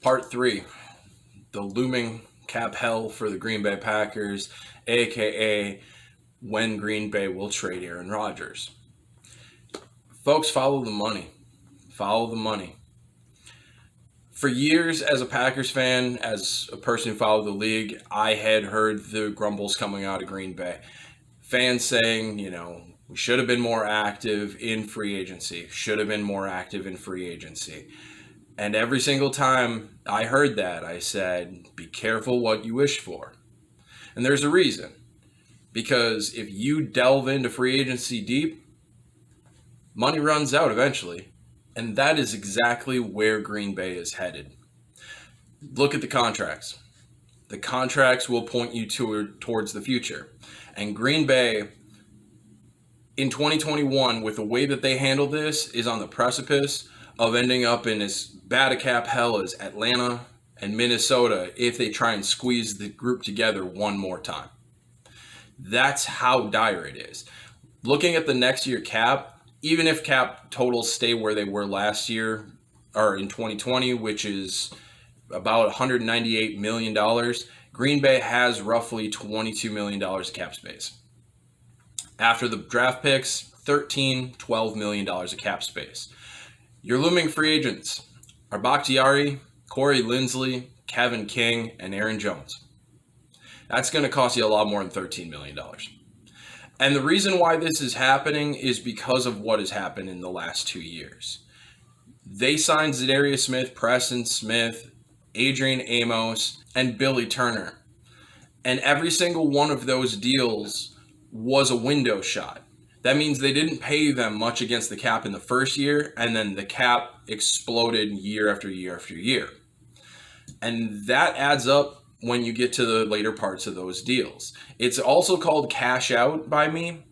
Part 3, the looming cap hell for the Green Bay Packers, aka when Green Bay will trade Aaron Rodgers. Folks, follow the money. Follow the money. For years, as a Packers fan, as a person who followed the league, I had heard the grumbles coming out of Green Bay. Fans saying, we should have been more active in free agency. And every single time I heard that, I said, be careful what you wish for. And there's a reason. Because if you delve into free agency deep, money runs out eventually. And that is exactly where Green Bay is headed. Look at the contracts. The contracts will point you towards the future. And Green Bay, in 2021, with the way that they handled this, is on the precipice of ending up in as bad a cap hell as Atlanta and Minnesota if they try and squeeze the group together one more time. That's how dire it is. Looking at the next year cap, even if cap totals stay where they were last year, or in 2020, which is about $198 million, Green Bay has roughly $22 million of cap space. After the draft picks, $12 million of cap space. Your looming free agents are Bakhtiari, Corey Linsley, Kevin King, and Aaron Jones. That's going to cost you a lot more than $13 million. And the reason why this is happening is because of what has happened in the last 2 years. They signed Zadarius Smith, Preston Smith, Adrian Amos, and Billy Turner. And every single one of those deals was a window shot. That means they didn't pay them much against the cap in the first year, and then the cap exploded year after year after year. And that adds up when you get to the later parts of those deals. It's also called cash out by me,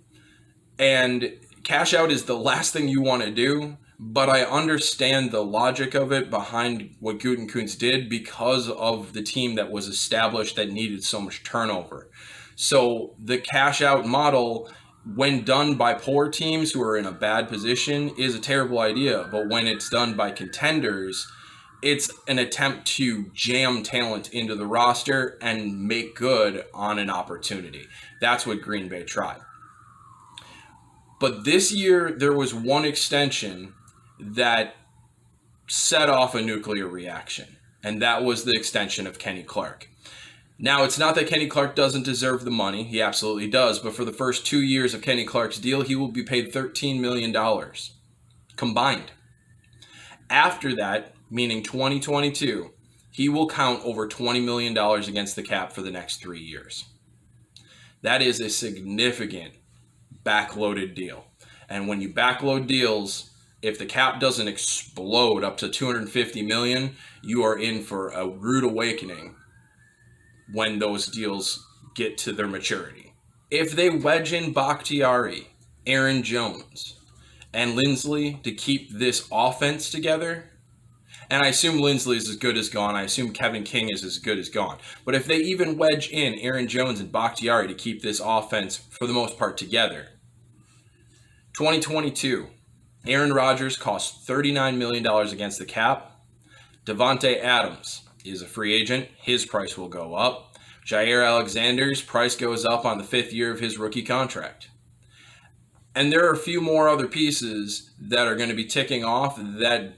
and cash out is the last thing you want to do, but I understand the logic of it behind what Gutekunst did because of the team that was established that needed so much turnover. So the cash out model, when done by poor teams who are in a bad position, is a terrible idea. But when it's done by contenders, it's an attempt to jam talent into the roster and make good on an opportunity. That's what Green Bay tried. But this year, there was one extension that set off a nuclear reaction, and that was the extension of Kenny Clark. Now, it's not that Kenny Clark doesn't deserve the money. He absolutely does. But for the first 2 years of Kenny Clark's deal, he will be paid $13 million combined. After that, meaning 2022, he will count over $20 million against the cap for the next 3 years. That is a significant backloaded deal. And when you backload deals, if the cap doesn't explode up to $250 million, you are in for a rude awakening when those deals get to their maturity. If they wedge in Bakhtiari, Aaron Jones, and Linsley to keep this offense together, and I assume Linsley is as good as gone, I assume Kevin King is as good as gone, but if they even wedge in Aaron Jones and Bakhtiari to keep this offense, for the most part, together, 2022, Aaron Rodgers costs $39 million against the cap. Devontae Adams is a free agent. His price will go up. Jair Alexander's price goes up on the 5th year of his rookie contract. And there are a few more other pieces that are going to be ticking off that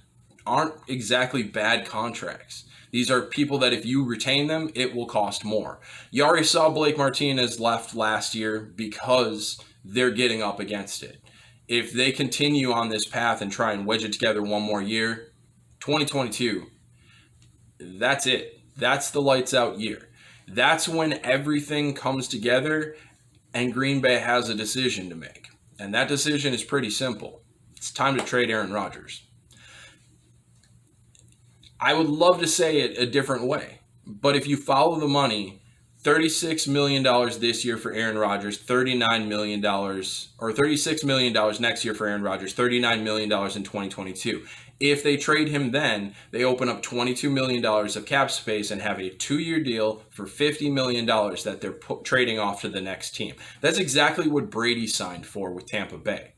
aren't exactly bad contracts. These are people that if you retain them, it will cost more. You already saw Blake Martinez left last year because they're getting up against it. If they continue on this path and try and wedge it together one more year, 2022, that's it. That's the lights out year. That's when everything comes together and Green Bay has a decision to make. And that decision is pretty simple. It's time to trade Aaron Rodgers. I would love to say it a different way, but if you follow the money, $36 million this year for Aaron Rodgers, $39 million, or $36 million next year for Aaron Rodgers, $39 million in 2022. If they trade him then, they open up $22 million of cap space and have a 2-year deal for $50 million that they're trading off to the next team. That's exactly what Brady signed for with Tampa Bay.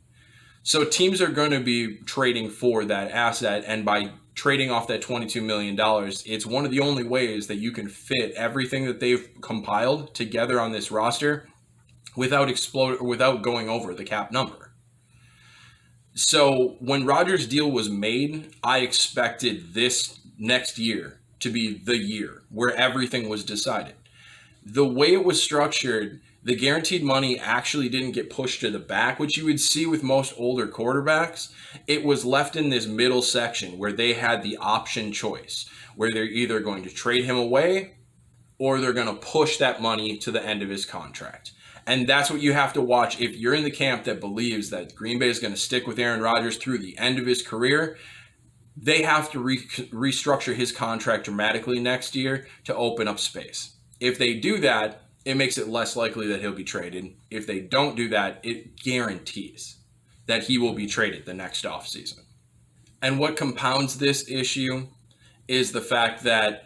So teams are going to be trading for that asset, and by trading off that $22 million. It's one of the only ways that you can fit everything that they've compiled together on this roster without going over the cap number. So when Rodgers' deal was made, I expected this next year to be the year where everything was decided. The way it was structured, the guaranteed money actually didn't get pushed to the back, which you would see with most older quarterbacks. It was left in this middle section where they had the option choice, where they're either going to trade him away or they're going to push that money to the end of his contract. And that's what you have to watch if you're in the camp that believes that Green Bay is going to stick with Aaron Rodgers through the end of his career. They have to restructure his contract dramatically next year to open up space. If they do that, it makes it less likely that he'll be traded. If they don't do that, it guarantees that he will be traded the next offseason. And what compounds this issue is the fact that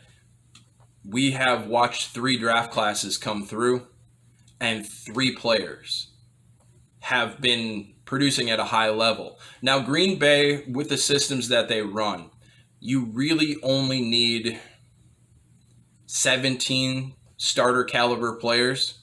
we have watched 3 draft classes come through, and 3 players have been producing at a high level. Now, Green Bay, with the systems that they run, you really only need 17 starter caliber players.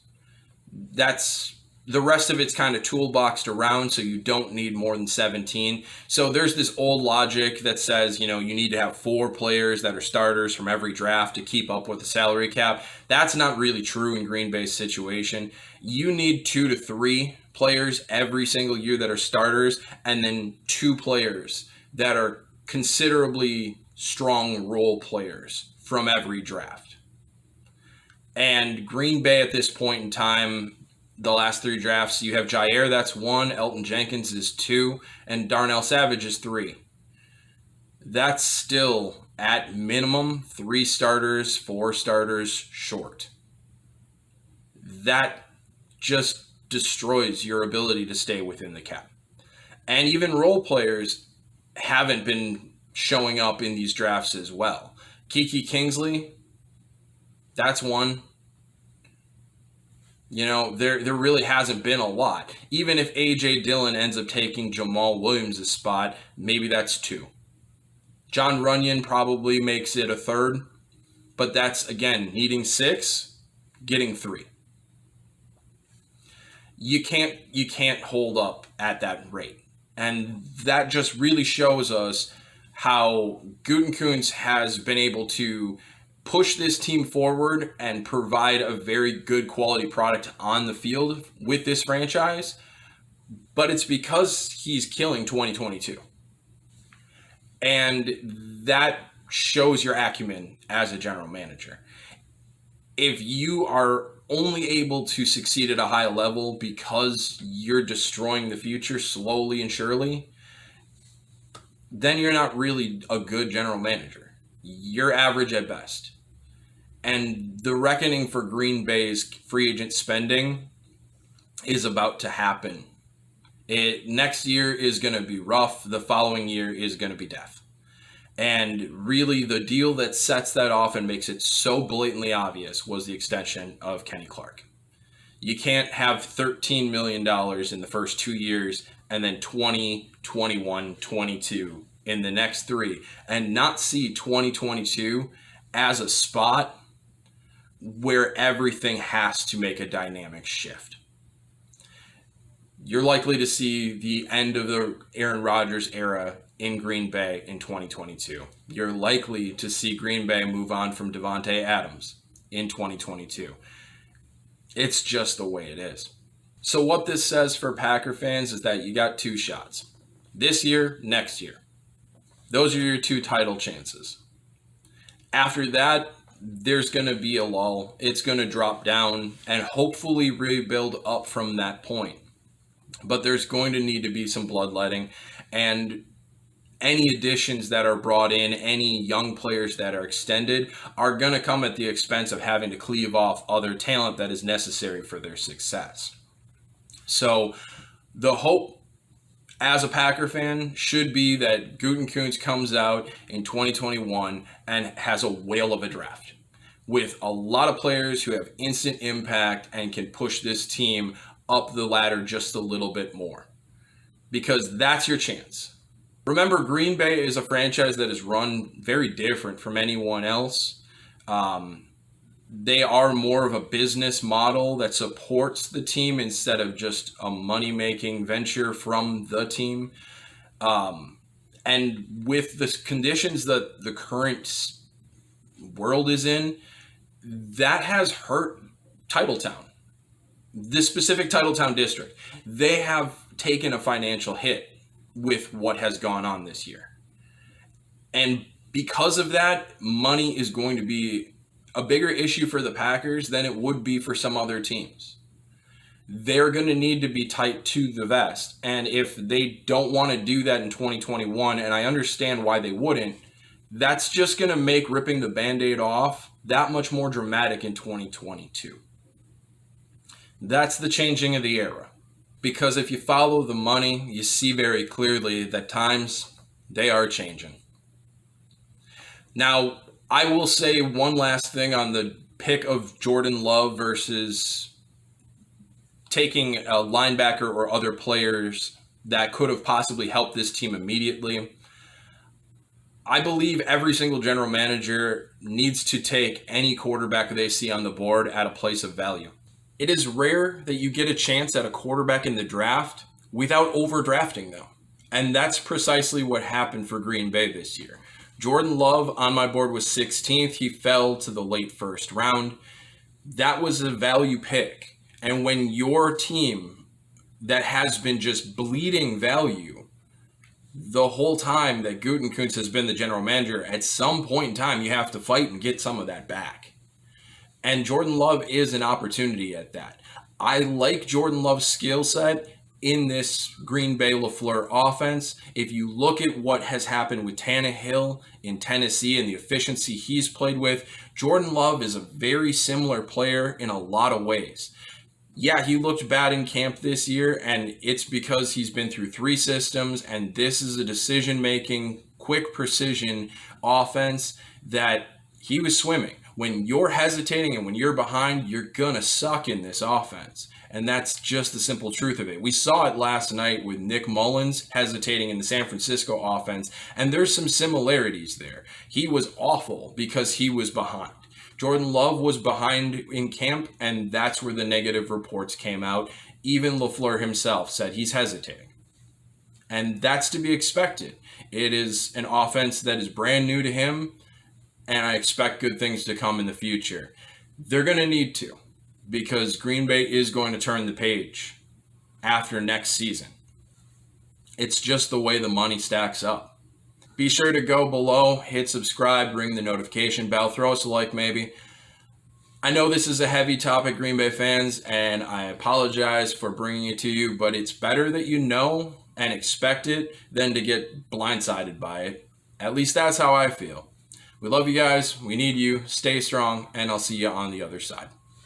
The rest of it's kind of toolboxed around, so you don't need more than 17. So there's this old logic that says, you need to have 4 players that are starters from every draft to keep up with the salary cap. That's not really true in Green Bay's situation. You need 2 to 3 players every single year that are starters, and then 2 players that are considerably strong role players from every draft. And Green Bay at this point in time, the last 3 drafts, you have Jair, that's 1, Elton Jenkins is 2, and Darnell Savage is 3. That's still, at minimum, 3 starters, 4 starters short. That just destroys your ability to stay within the cap. And even role players haven't been showing up in these drafts as well. Kiki Kingsley, that's 1. There really hasn't been a lot. Even if A.J. Dillon ends up taking Jamal Williams' spot, maybe that's 2. John Runyon probably makes it a 3rd, but that's, again, needing 6, getting 3. You can't hold up at that rate. And that just really shows us how Gutekunst has been able to push this team forward and provide a very good quality product on the field with this franchise, but it's because he's killing 2022. And that shows your acumen as a general manager. If you are only able to succeed at a high level because you're destroying the future slowly and surely, then you're not really a good general manager. You're average at best. And the reckoning for Green Bay's free agent spending is about to happen. Next year is going to be rough. The following year is going to be death. And really, the deal that sets that off and makes it so blatantly obvious was the extension of Kenny Clark. You can't have $13 million in the first 2 years and then 20, 21, 22 in the next 3 and not see 2022 as a spot where everything has to make a dynamic shift. You're likely to see the end of the Aaron Rodgers era in Green Bay in 2022. You're likely to see Green Bay move on from Devontae Adams in 2022. It's just the way it is. So what this says for Packer fans is that you got 2 shots. This year, next year. Those are your 2 title chances. After that, there's going to be a lull. It's going to drop down and hopefully rebuild up from that point. But there's going to need to be some bloodletting, and any additions that are brought in, any young players that are extended, are going to come at the expense of having to cleave off other talent that is necessary for their success. So the hope as a Packer fan should be that Gutekunst comes out in 2021 and has a whale of a draft with a lot of players who have instant impact and can push this team up the ladder just a little bit more, because that's your chance. Remember, Green Bay is a franchise that is run very different from anyone else. They are more of a business model that supports the team instead of just a money-making venture from the team. And with the conditions that the current world is in, that has hurt Titletown, this specific Titletown district. They have taken a financial hit with what has gone on this year. And because of that, money is going to be a bigger issue for the Packers than it would be for some other teams. They're going to need to be tight to the vest. And if they don't want to do that in 2021, and I understand why they wouldn't, that's just going to make ripping the Band-Aid off that much more dramatic in 2022. That's the changing of the era. Because if you follow the money, you see very clearly that times, they are changing. Now, I will say one last thing on the pick of Jordan Love versus taking a linebacker or other players that could have possibly helped this team immediately. I believe every single general manager needs to take any quarterback they see on the board at a place of value. It is rare that you get a chance at a quarterback in the draft without overdrafting them. And that's precisely what happened for Green Bay this year. Jordan Love on my board was 16th. He fell to the late first round. That was a value pick. And when your team that has been just bleeding value the whole time that Gutekunst has been the general manager, at some point in time, you have to fight and get some of that back. And Jordan Love is an opportunity at that. I like Jordan Love's skill set in this Green Bay LaFleur offense. If you look at what has happened with Tannehill in Tennessee and the efficiency he's played with, Jordan Love is a very similar player in a lot of ways. Yeah, he looked bad in camp this year, and it's because he's been through 3 systems, and this is a decision-making, quick precision offense that he was swimming. When you're hesitating and when you're behind, you're going to suck in this offense. And that's just the simple truth of it. We saw it last night with Nick Mullins hesitating in the San Francisco offense, and there's some similarities there. He was awful because he was behind. Jordan Love was behind in camp, and that's where the negative reports came out. Even LaFleur himself said he's hesitating. And that's to be expected. It is an offense that is brand new to him, and I expect good things to come in the future. They're going to need to, because Green Bay is going to turn the page after next season. It's just the way the money stacks up. Be sure to go below, hit subscribe, ring the notification bell, throw us a like maybe. I know this is a heavy topic, Green Bay fans, and I apologize for bringing it to you, but it's better that you know and expect it than to get blindsided by it. At least that's how I feel. We love you guys. We need you. Stay strong, and I'll see you on the other side.